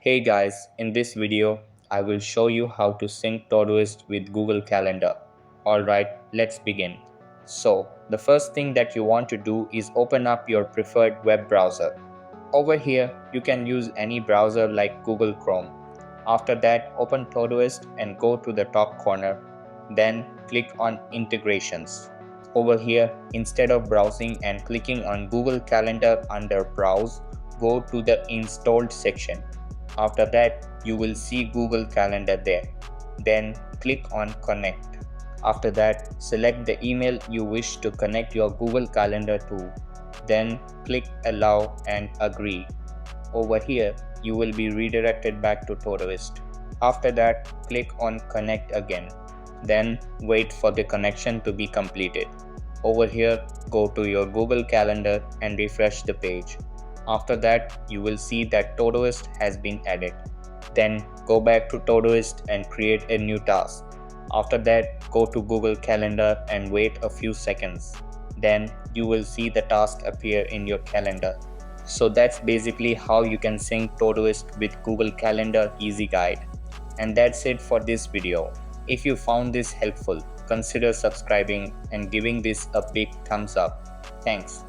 Hey guys, in this video, I will show you how to sync Todoist with Google Calendar. Alright, let's begin. So, the first thing that you want to do is open up your preferred web browser. Over here, you can use any browser like Google Chrome. After that, open Todoist and go to the top corner. Then click on Integrations. Over here, instead of browsing and clicking on Google Calendar under Browse, go to the Installed section. After that, you will see Google Calendar there. Then click on Connect. After that, select the email you wish to connect your Google Calendar to. Then click Allow and Agree. Over here, you will be redirected back to Todoist. After that, click on Connect again. Then wait for the connection to be completed. Over here, go to your Google Calendar and refresh the page. After that, you will see that Todoist has been added. Then go back to Todoist and create a new task. After that, go to Google Calendar and wait a few seconds. Then you will see the task appear in your calendar. So that's basically how you can sync Todoist with Google Calendar Easy Guide. And that's it for this video. If you found this helpful, consider subscribing and giving this a big thumbs up. Thanks.